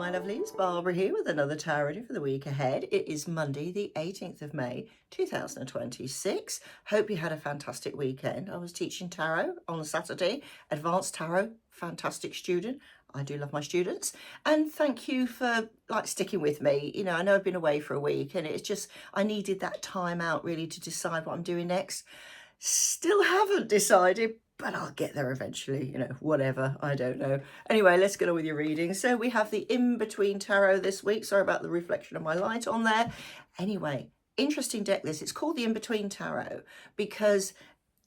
my lovelies, Barbara here with another tarot reading for the week ahead. It is Monday, the 18th of May, 2026. Hope you had a fantastic weekend. I was teaching tarot on Saturday, advanced tarot, fantastic student. I do love my students. And thank you for sticking with me. You know, I know I've been away for a week and it's just, I needed that time out really to decide what I'm doing next. Still haven't decided, but I'll get there eventually, you know, whatever, I don't know. Anyway, let's get on with your reading. So we have the In-Between Tarot this week. Sorry about the reflection of my light on there. Anyway, interesting deck this. It's called the In-Between Tarot because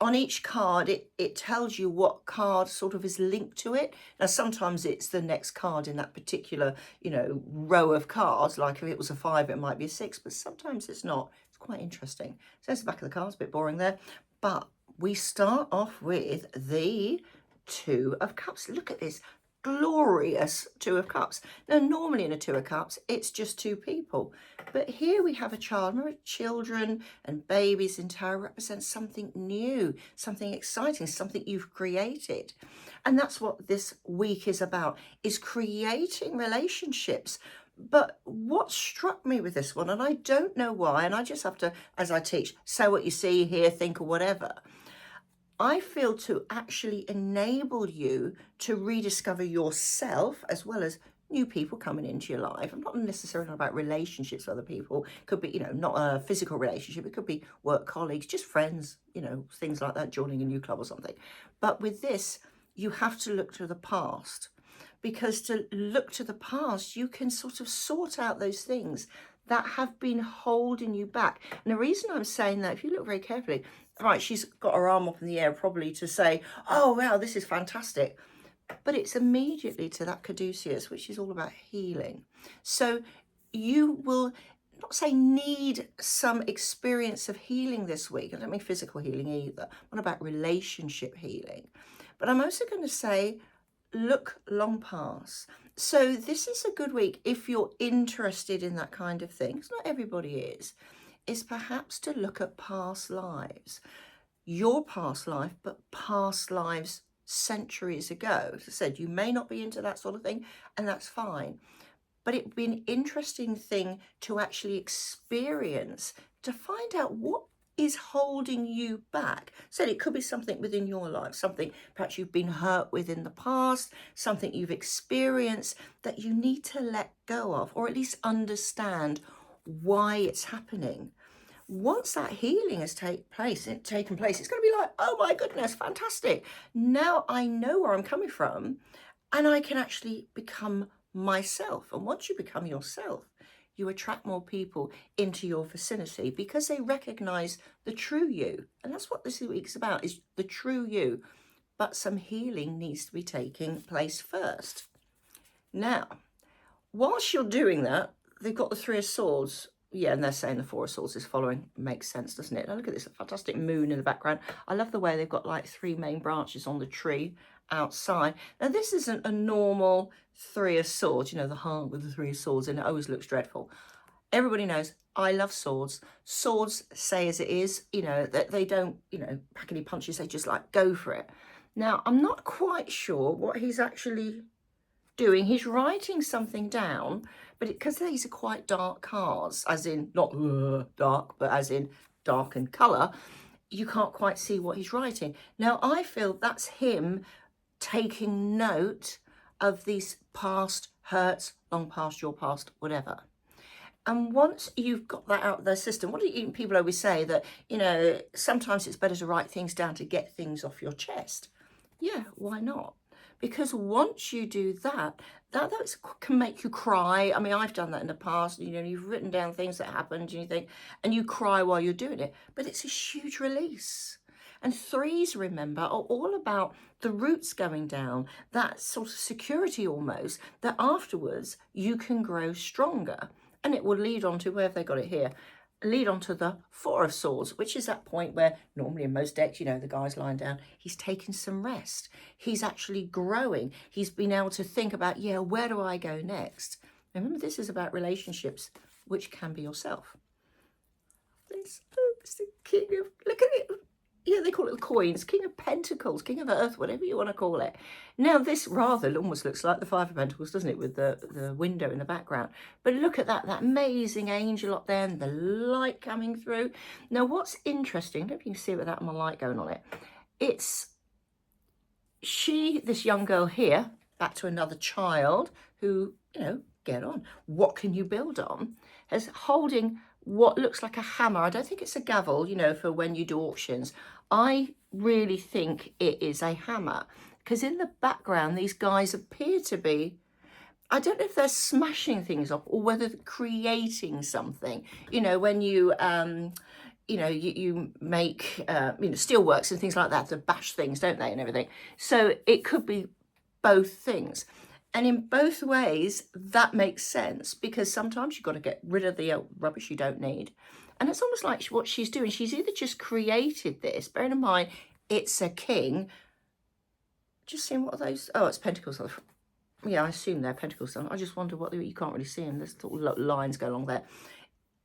on each card, it tells you what card sort of is linked to it. Now, sometimes it's the next card in that particular, you know, row of cards. Like if it was a 5, it might be a 6, but sometimes it's not. It's quite interesting. So there's the back of the cards, a bit boring there. But we start off with the Two of Cups. Look at this glorious Two of Cups. Now, normally in a Two of Cups, it's just two people. But here we have a child. Remember, children and babies in tarot represent something new, something exciting, something you've created. And that's what this week is about, is creating relationships. But what struck me with this one, and I don't know why, and I just have to, as I teach, say what you see, hear, think, or whatever. I feel to actually enable you to rediscover yourself as well as new people coming into your life. I'm not necessarily about relationships with other people. It could be, you know, not a physical relationship. It could be work colleagues, just friends, you know, things like that, joining a new club or something. But with this, you have to look to the past. Because to look to the past, you can sort of sort out those things that have been holding you back. And the reason I'm saying that, if you look very carefully, right, she's got her arm up in the air probably to say, oh, wow, this is fantastic. But it's immediately to that caduceus, which is all about healing. So you will not say need some experience of healing this week. I don't mean physical healing either. I'm not about relationship healing. But I'm also going to say, look long past. So this is a good week if you're interested in that kind of thing, because not everybody is perhaps to look at past lives, your past life, but past lives centuries ago. As I said, you may not be into that sort of thing, and that's fine. But it'd be an interesting thing to actually experience, to find out what is holding you back. So it could be something within your life, something perhaps you've been hurt with in the past, something you've experienced that you need to let go of, or at least understand why it's happening. Once that healing has taken place, it's going to be like, oh my goodness, fantastic. Now I know where I'm coming from and I can actually become myself. And once you become yourself, you attract more people into your vicinity because they recognize the true you. And that's what this week's about, is the true you. But some healing needs to be taking place first. Now, whilst you're doing that, they've got the Three of Swords. Yeah, and they're saying the Four of Swords is following. Makes sense, doesn't it? Now look at this fantastic moon in the background. I love the way they've got like 3 main branches on the tree outside. Now this isn't a normal Three of Swords, you know, the heart with the Three of Swords, and it always looks dreadful. Everybody knows I love swords. Swords say as it is, you know, that they don't, you know, pack any punches, they just like go for it. Now, I'm not quite sure what he's actually doing. He's writing something down, but because these are quite dark cards, as in not dark, but as in dark in colour, you can't quite see what he's writing. Now, I feel that's him taking note of these past hurts, long past, your past, whatever. And once you've got that out of their system, what do people always say? That, you know, sometimes it's better to write things down to get things off your chest. Yeah, why not? Because once you do that, that can make you cry. I mean, I've done that in the past. You know, you've written down things that happened and you think, and you cry while you're doing it. But it's a huge release. And threes, remember, are all about the roots going down, that sort of security almost, that afterwards you can grow stronger. And it will lead on to, where have they got it here? Lead on to the Four of Swords, which is that point where normally in most decks, you know, the guy's lying down, he's taking some rest. He's actually growing. He's been able to think about, yeah, where do I go next? Remember, this is about relationships, which can be yourself. This, oh, it's the king of, look at it. Yeah, they call it the coins, King of Pentacles, King of Earth, whatever you want to call it. Now, this rather almost looks like the Five of Pentacles, doesn't it, with the window in the background. But look at that amazing angel up there and the light coming through. Now, what's interesting, I don't know if you can see it without my light going on it, it's this young girl here, back to another child who, get on. What can you build on? Is holding what looks like a hammer. I don't think it's a gavel, for when you do auctions. I really think it is a hammer, because in the background, these guys appear to be, I don't know if they're smashing things up or whether they're creating something. When you, you make, steelworks and things like that, to bash things, don't they, and everything. So it could be both things. And in both ways, that makes sense, because sometimes you've got to get rid of the rubbish you don't need. And it's almost like what she's doing. She's either just created this, bearing in mind, it's a king. Just seeing what are those? Oh, it's pentacles. Yeah, I assume they're pentacles. I just wonder what you can't really see them. There's little lines go along there.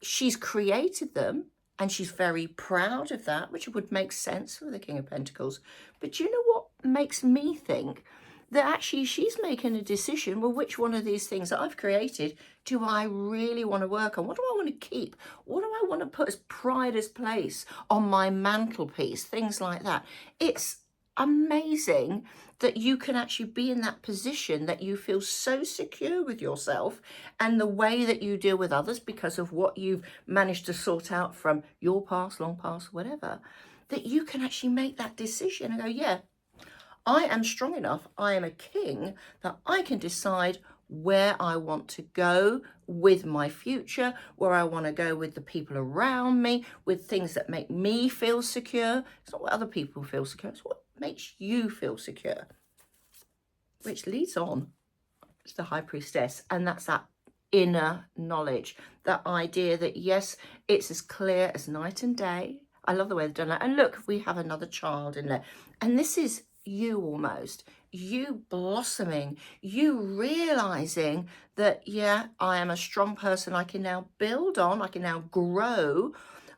She's created them, and she's very proud of that, which would make sense for the King of Pentacles. But do you know what makes me think? That actually she's making a decision, well, which one of these things that I've created do I really want to work on? What do I want to keep? What do I want to put as pride as place on my mantelpiece? Things like that. It's amazing that you can actually be in that position, that you feel so secure with yourself and the way that you deal with others because of what you've managed to sort out from your past, long past, whatever, that you can actually make that decision and go, yeah, I am strong enough, I am a king, that I can decide where I want to go with my future, where I want to go with the people around me, with things that make me feel secure. It's not what other people feel secure, it's what makes you feel secure. Which leads on to the High Priestess, and that's that inner knowledge, that idea that, yes, it's as clear as night and day. I love the way they've done that. And look, we have another child in there. And this is you almost, you blossoming, you realizing that, yeah, I am a strong person. I can now build on, I can now grow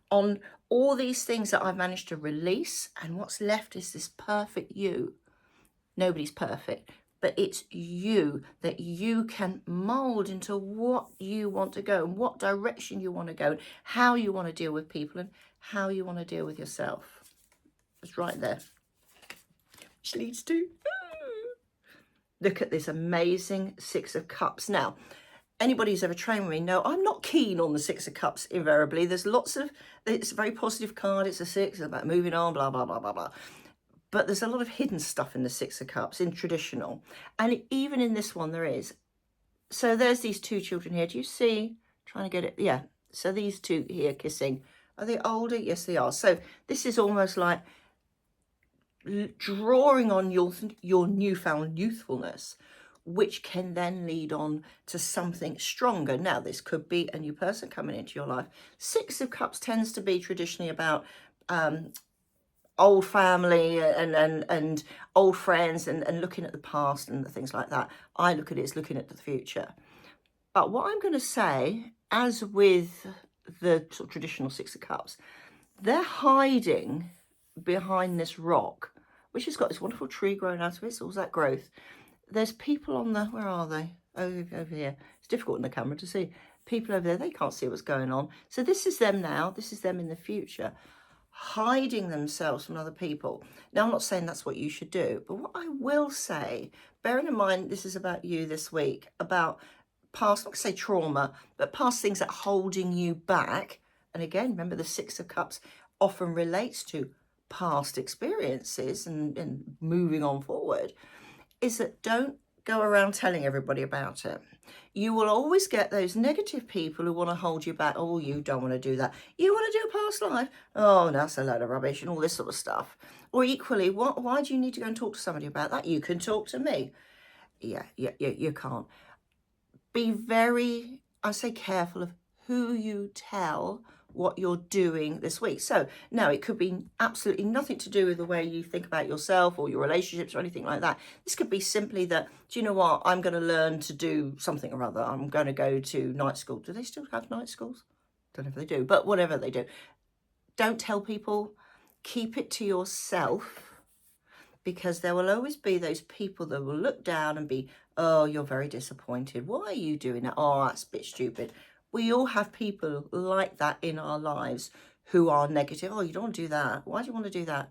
on all these things that I've managed to release. And what's left is this perfect you. Nobody's perfect, but it's you, that you can mold into what you want to go and what direction you want to go and how you want to deal with people and how you want to deal with yourself. It's right there. Which leads to, look at this amazing Six of Cups. Now, anybody who's ever trained with me know I'm not keen on the Six of Cups invariably. There's lots of, it's a very positive card. It's a six, it's about moving on, blah, blah, blah, blah, blah. But there's a lot of hidden stuff in the Six of Cups, in traditional. And even in this one, there is. So there's these two children here. Do you see? Trying to get it. Yeah. So these two here kissing. Are they older? Yes, they are. So this is almost like drawing on your newfound youthfulness, which can then lead on to something stronger. Now, this could be a new person coming into your life. Six of Cups tends to be traditionally about old family and old friends and looking at the past and things like that. I look at it as looking at the future. But what I'm going to say, as with the sort of traditional Six of Cups, they're hiding behind this rock, which has got this wonderful tree growing out of it. So all that growth. There's people on the, where are they? Over here. It's difficult in the camera to see. People over there, they can't see what's going on. So this is them now. This is them in the future, hiding themselves from other people. Now, I'm not saying that's what you should do, but what I will say, bearing in mind this is about you this week, about past, not to say trauma, but past things that are holding you back. And again, remember the Six of Cups often relates to past experiences and moving on forward, is that don't go around telling everybody about it. You will always get those negative people who want to hold you back. Oh, you don't want to do that. You want to do a past life? Oh, that's a load of rubbish and all this sort of stuff. Or equally, why do you need to go and talk to somebody about that? You can talk to me. Yeah, you can't. Be very, I say, careful of who you tell what you're doing this week. So now it could be absolutely nothing to do with the way you think about yourself or your relationships or anything like that. This could be simply that, do you know what, I'm going to learn to do something or other. I'm going to go to night school. Do they still have night schools? Don't know if they do, but whatever they do. Don't tell people. keep it to yourself, because there will always be those people that will look down and be, oh, you're very disappointed. Why are you doing that? Oh, that's a bit stupid. We all have people like that in our lives who are negative. Oh, you don't want to do that. Why do you want to do that?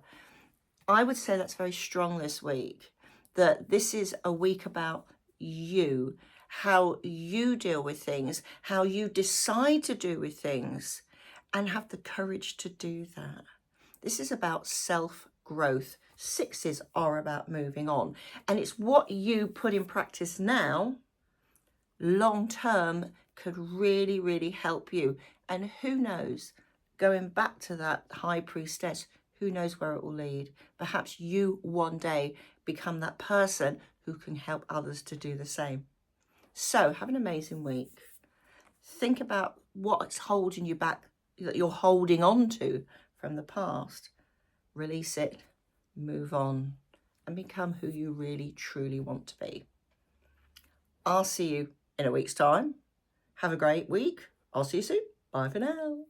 I would say that's very strong this week, that this is a week about you, how you deal with things, how you decide to do with things, and have the courage to do that. This is about self-growth. Sixes are about moving on. And it's what you put in practice now, long term, could really, really help you. And who knows, going back to that high priestess, who knows where it will lead? Perhaps you one day become that person who can help others to do the same. So have an amazing week. Think about what's holding you back, that you're holding on to from the past. Release it, move on, and become who you really, truly want to be. I'll see you in a week's time. Have a great week. I'll see you soon. Bye for now.